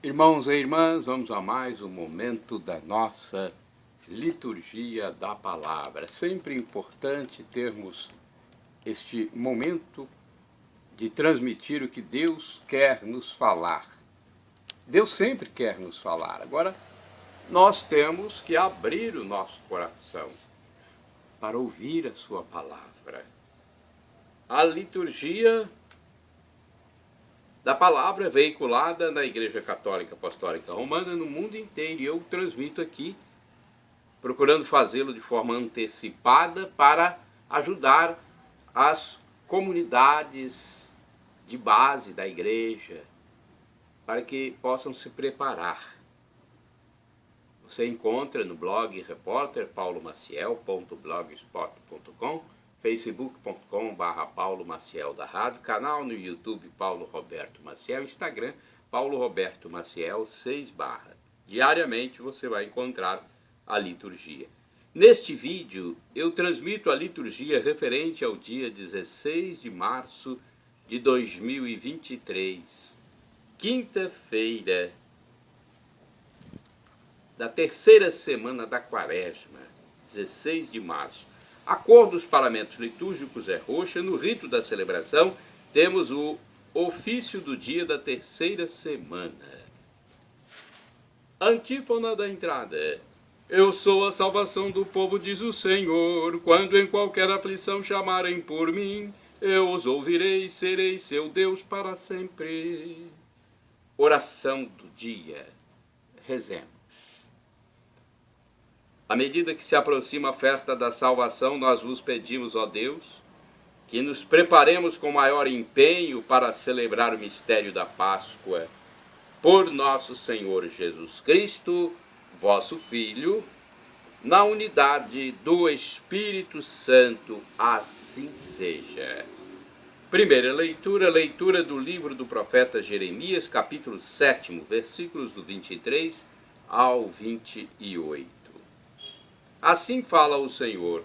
Irmãos e irmãs, vamos a mais um momento da nossa liturgia da palavra. É sempre importante termos este momento de transmitir o que Deus quer nos falar. Deus sempre quer nos falar. Agora, nós temos que abrir o nosso coração para ouvir a sua palavra. A liturgia da palavra veiculada na Igreja Católica Apostólica Romana no mundo inteiro, e eu transmito aqui, procurando fazê-lo de forma antecipada para ajudar as comunidades de base da Igreja, para que possam se preparar. Você encontra no blog repórterpaulomaciel.blogspot.com, facebook.com/Paulo Maciel da Rádio, canal no YouTube Paulo Roberto Maciel, Instagram Paulo Roberto Maciel 6 /. Diariamente você vai encontrar a liturgia. Neste vídeo eu transmito a liturgia referente ao dia 16 de março de 2023, quinta-feira da terceira semana da Quaresma, 16 de março. A cor dos paramentos litúrgicos é roxa. No rito da celebração, temos o ofício do dia da terceira semana. Antífona da entrada. Eu sou a salvação do povo, diz o Senhor. Quando em qualquer aflição chamarem por mim, eu os ouvirei, serei seu Deus para sempre. Oração do dia. Rezemos. À medida que se aproxima a festa da salvação, nós vos pedimos, ó Deus, que nos preparemos com maior empenho para celebrar o mistério da Páscoa. Por nosso Senhor Jesus Cristo, vosso Filho, na unidade do Espírito Santo, assim seja. Primeira leitura, leitura do livro do profeta Jeremias, capítulo 7, versículos do 23 ao 28. Assim fala o Senhor: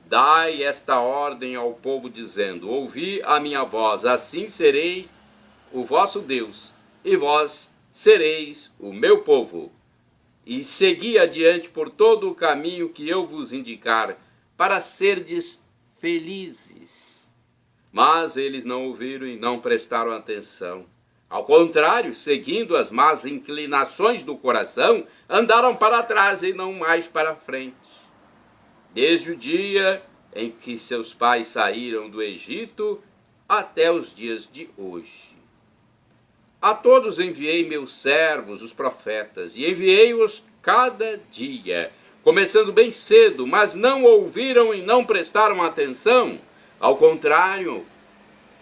dai esta ordem ao povo, dizendo: ouvi a minha voz, assim serei o vosso Deus, e vós sereis o meu povo. E segui adiante por todo o caminho que eu vos indicar, para serdes felizes. Mas eles não ouviram e não prestaram atenção. Ao contrário, seguindo as más inclinações do coração, andaram para trás e não mais para frente. Desde o dia em que seus pais saíram do Egito até os dias de hoje. A todos enviei meus servos, os profetas, e enviei-os cada dia, começando bem cedo, mas não ouviram e não prestaram atenção. Ao contrário,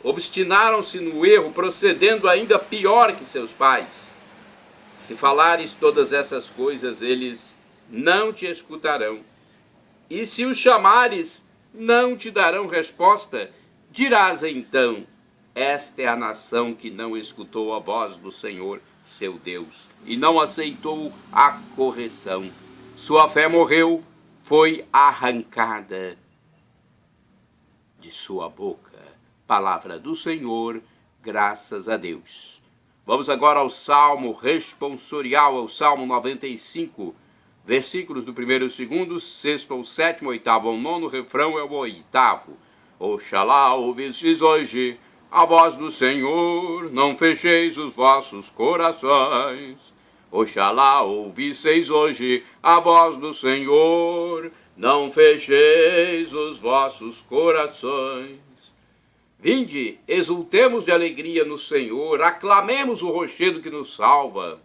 obstinaram-se no erro, procedendo ainda pior que seus pais. Se falares todas essas coisas, eles não te escutarão. E se os chamares, não te darão resposta. Dirás então: esta é a nação que não escutou a voz do Senhor, seu Deus, e não aceitou a correção. Sua fé morreu, foi arrancada de sua boca. Palavra do Senhor, graças a Deus. Vamos agora ao Salmo responsorial, ao Salmo 95, versículos do 1º ao 2º, 6º ao 7º, 8º ao 9º, refrão é o 8º. Oxalá ouvistes hoje a voz do Senhor, não fecheis os vossos corações. Oxalá ouvisseis hoje a voz do Senhor, não fecheis os vossos corações. Vinde, exultemos de alegria no Senhor, aclamemos o rochedo que nos salva.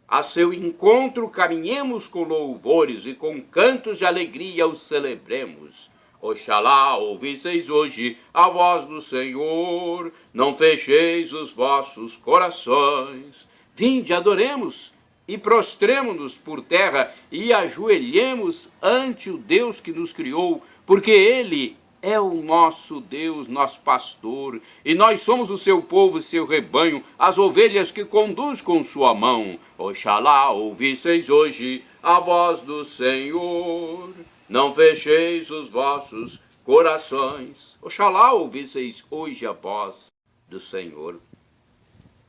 A seu encontro caminhemos com louvores e com cantos de alegria o celebremos. Oxalá ouvisseis hoje a voz do Senhor, não fecheis os vossos corações. Vinde, adoremos e prostremo-nos por terra e ajoelhemos ante o Deus que nos criou, porque Ele é o nosso Deus, nosso pastor, e nós somos o seu povo e seu rebanho, as ovelhas que conduz com sua mão. Oxalá ouvisseis hoje a voz do Senhor, não fecheis os vossos corações. Oxalá ouvisseis hoje a voz do Senhor.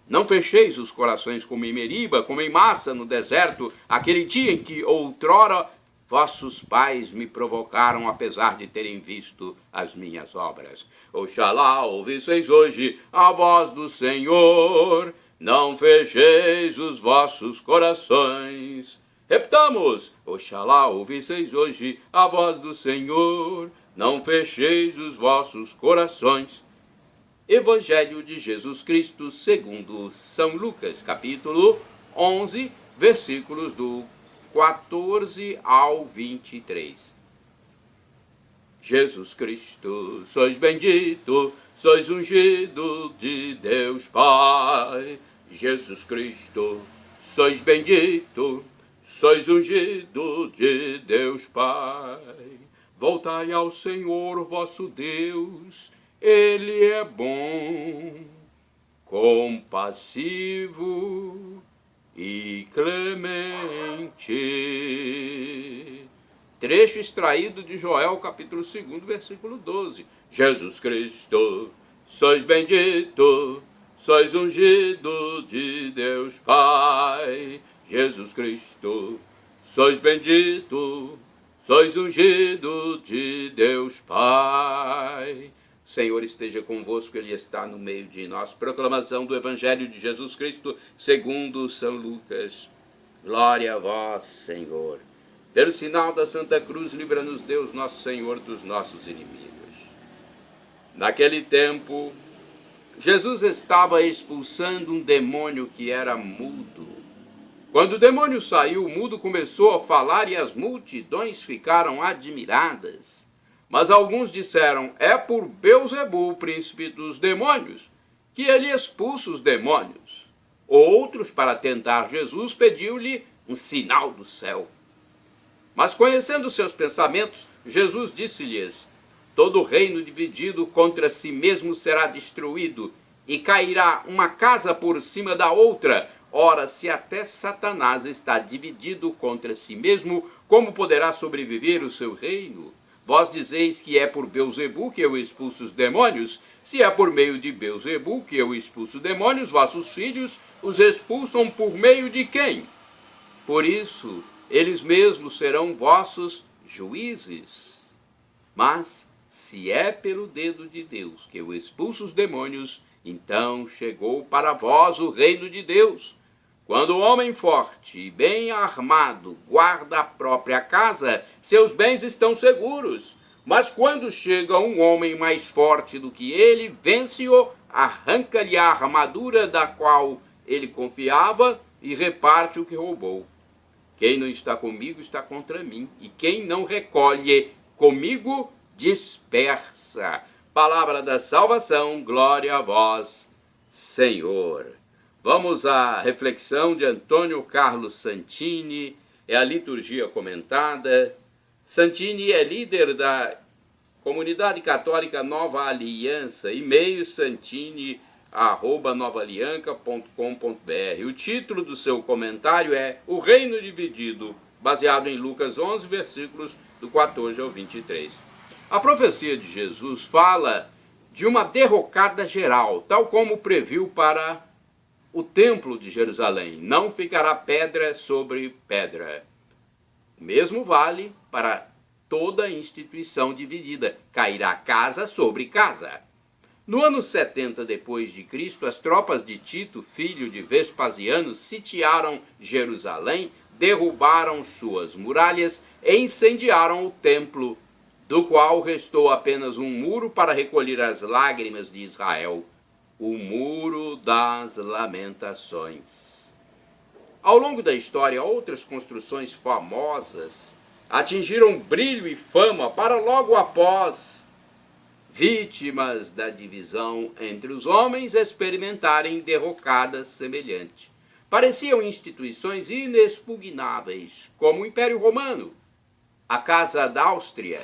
Não fecheis os corações como em Meriba, como em Massa no deserto, aquele dia em que outrora vossos pais me provocaram, apesar de terem visto as minhas obras. Oxalá ouvisseis hoje a voz do Senhor, não fecheis os vossos corações. Repitamos: oxalá ouvisseis hoje a voz do Senhor, não fecheis os vossos corações. Evangelho de Jesus Cristo segundo São Lucas, capítulo 11, versículos do 14 ao 23. Jesus Cristo, sois bendito, sois ungido de Deus Pai. Jesus Cristo, sois bendito, sois ungido de Deus Pai. Voltai ao Senhor vosso Deus, Ele é bom, compassivo e clemente. Trecho extraído de Joel, capítulo 2, versículo 12. Jesus Cristo, sois bendito, sois ungido de Deus Pai. Jesus Cristo, sois bendito, sois ungido de Deus Pai. O Senhor esteja convosco, Ele está no meio de nós. Proclamação do Evangelho de Jesus Cristo segundo São Lucas. Glória a vós, Senhor. Pelo sinal da Santa Cruz, livra-nos Deus, nosso Senhor, dos nossos inimigos. Naquele tempo, Jesus estava expulsando um demônio que era mudo. Quando o demônio saiu, o mudo começou a falar e as multidões ficaram admiradas. Mas alguns disseram: é por Belzebu, príncipe dos demônios, que ele expulsa os demônios. Outros, para tentar Jesus, pediu-lhe um sinal do céu. Mas conhecendo seus pensamentos, Jesus disse-lhes: todo reino dividido contra si mesmo será destruído, e cairá uma casa por cima da outra. Ora, se até Satanás está dividido contra si mesmo, como poderá sobreviver o seu reino? Vós dizeis que é por Belzebu que eu expulso os demônios. Se é por meio de Belzebu que eu expulso demônios, vossos filhos os expulsam por meio de quem? Por isso, eles mesmos serão vossos juízes. Mas, se é pelo dedo de Deus que eu expulso os demônios, então chegou para vós o reino de Deus. Quando o homem forte e bem armado guarda a própria casa, seus bens estão seguros. Mas quando chega um homem mais forte do que ele, vence-o, arranca-lhe a armadura da qual ele confiava e reparte o que roubou. Quem não está comigo está contra mim, e quem não recolhe comigo dispersa. Palavra da salvação, glória a vós, Senhor. Vamos à reflexão de Antônio Carlos Santini, é a liturgia comentada. Santini é líder da Comunidade Católica Nova Aliança, e-mail santini@novaalianca.com.br. O título do seu comentário é O Reino Dividido, baseado em Lucas 11, versículos do 14 ao 23. A profecia de Jesus fala de uma derrocada geral, tal como previu para o templo de Jerusalém. Não ficará pedra sobre pedra. O mesmo vale para toda instituição dividida. Cairá casa sobre casa. No ano 70 depois de Cristo, as tropas de Tito, filho de Vespasiano, sitiaram Jerusalém, derrubaram suas muralhas e incendiaram o templo, do qual restou apenas um muro para recolher as lágrimas de Israel. O Muro das Lamentações. Ao longo da história, outras construções famosas atingiram brilho e fama para logo após, vítimas da divisão entre os homens, experimentarem derrocadas semelhantes. Pareciam instituições inexpugnáveis, como o Império Romano, a Casa da Áustria,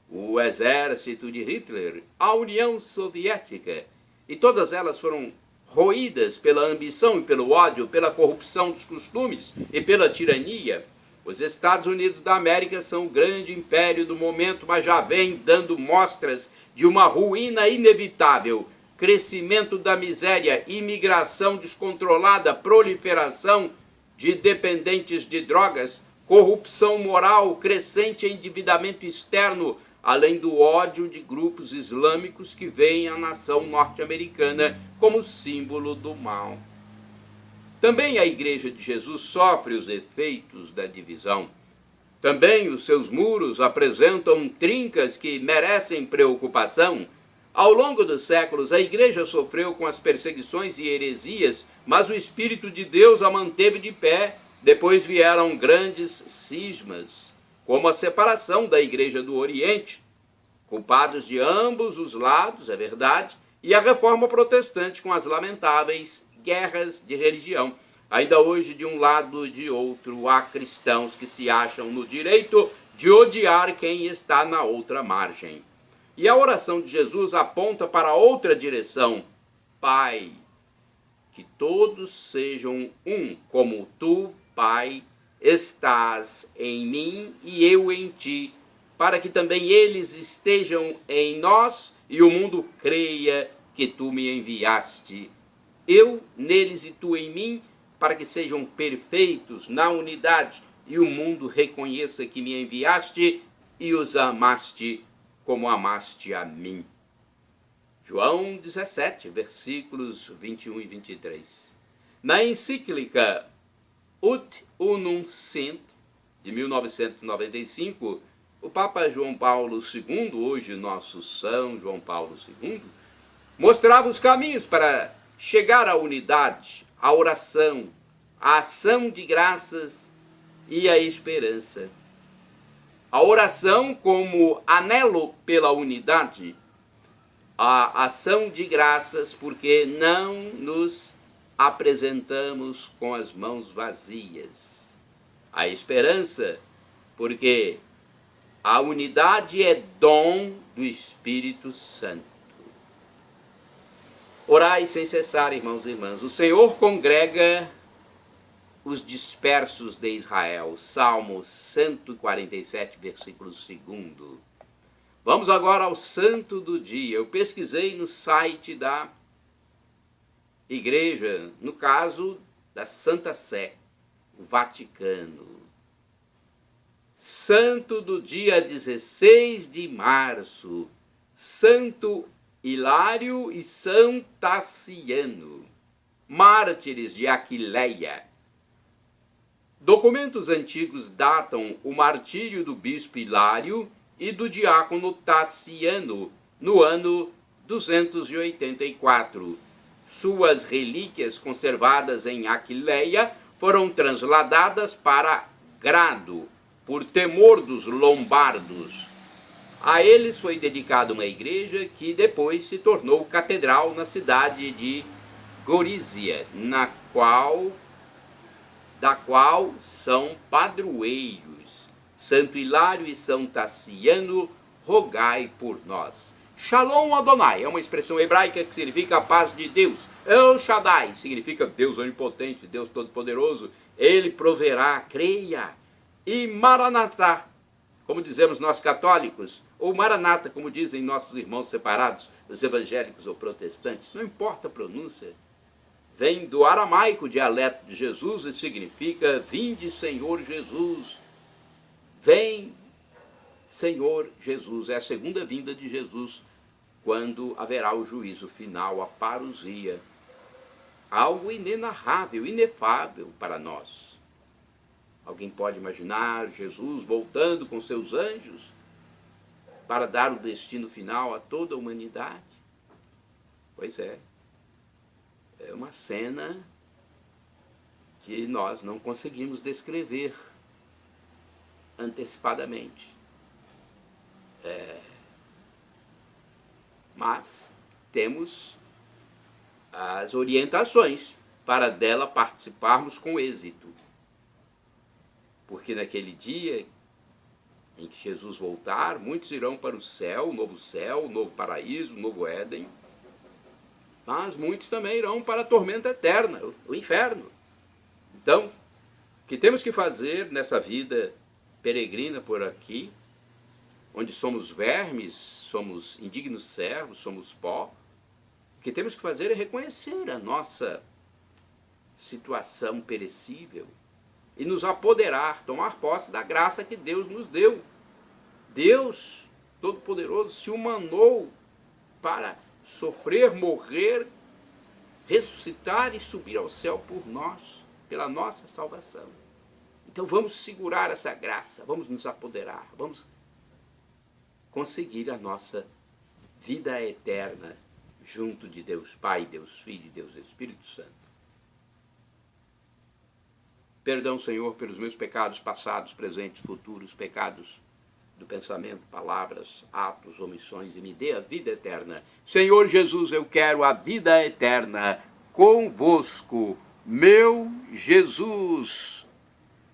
o exército de Hitler, a União Soviética, e todas elas foram roídas pela ambição e pelo ódio, pela corrupção dos costumes e pela tirania. Os Estados Unidos da América são o grande império do momento, mas já vem dando mostras de uma ruína inevitável, crescimento da miséria, imigração descontrolada, proliferação de dependentes de drogas, corrupção moral, crescente endividamento externo, além do ódio de grupos islâmicos que veem a nação norte-americana como símbolo do mal. Também a Igreja de Jesus sofre os efeitos da divisão. Também os seus muros apresentam trincas que merecem preocupação. Ao longo dos séculos, a Igreja sofreu com as perseguições e heresias, mas o Espírito de Deus a manteve de pé. Depois vieram grandes cismas, como a separação da Igreja do Oriente, culpados de ambos os lados, é verdade, e a Reforma Protestante com as lamentáveis guerras de religião. Ainda hoje, de um lado e de outro, há cristãos que se acham no direito de odiar quem está na outra margem. E a oração de Jesus aponta para outra direção. Pai, que todos sejam um, como tu, Pai, estás em mim e eu em ti, para que também eles estejam em nós e o mundo creia que tu me enviaste. Eu neles e tu em mim, para que sejam perfeitos na unidade e o mundo reconheça que me enviaste e os amaste como amaste a mim. João 17, versículos 21 e 23. Na encíclica Ut Unum Sint, de 1995, o Papa João Paulo II, hoje nosso São João Paulo II, mostrava os caminhos para chegar à unidade, à oração, à ação de graças e à esperança. A oração como anelo pela unidade, a ação de graças porque não nos apresentamos com as mãos vazias. A esperança porque a unidade é dom do Espírito Santo. Orai sem cessar, irmãos e irmãs. O Senhor congrega os dispersos de Israel. Salmo 147, versículo 2. Vamos agora ao santo do dia. Eu pesquisei no site da igreja, no caso da Santa Sé, o Vaticano. Santo do dia 16 de março, Santo Hilário e São Tassiano, mártires de Aquileia. Documentos antigos datam o martírio do bispo Hilário e do diácono Tassiano no ano 284. Suas relíquias conservadas em Aquileia foram transladadas para Grado, por temor dos lombardos. A eles foi dedicada uma igreja que depois se tornou catedral na cidade de Gorizia, da qual são padroeiros. Santo Hilário e São Tassiano, rogai por nós. Shalom Adonai é uma expressão hebraica que significa a paz de Deus. El Shaddai significa Deus onipotente, Deus todo-poderoso. Ele proverá, creia. E Maranatá, como dizemos nós católicos, ou Maranata, como dizem nossos irmãos separados, os evangélicos ou protestantes, não importa a pronúncia, vem do aramaico dialeto de Jesus e significa vinde Senhor Jesus. Vem Senhor Jesus, é a segunda vinda de Jesus, quando haverá o juízo final, a parousia, algo inenarrável, inefável para nós. Alguém pode imaginar Jesus voltando com seus anjos para dar o destino final a toda a humanidade? Pois é uma cena que nós não conseguimos descrever antecipadamente. Mas temos as orientações para dela participarmos com êxito. Porque naquele dia em que Jesus voltar, muitos irão para o céu, o novo paraíso, o novo Éden, mas muitos também irão para a tormenta eterna, o inferno. Então, o que temos que fazer nessa vida peregrina por aqui, onde somos vermes, somos indignos servos, somos pó, O que temos que fazer é reconhecer a nossa situação perecível e nos apoderar, tomar posse da graça que Deus nos deu. Deus Todo-Poderoso se humanou para sofrer, morrer, ressuscitar e subir ao céu por nós, pela nossa salvação. Então vamos segurar essa graça, vamos nos apoderar, vamos conseguir a nossa vida eterna junto de Deus Pai, Deus Filho e Deus Espírito Santo. Perdão, Senhor, pelos meus pecados passados, presentes, futuros, pecados do pensamento, palavras, atos, omissões, e me dê a vida eterna. Senhor Jesus, eu quero a vida eterna convosco, meu Jesus.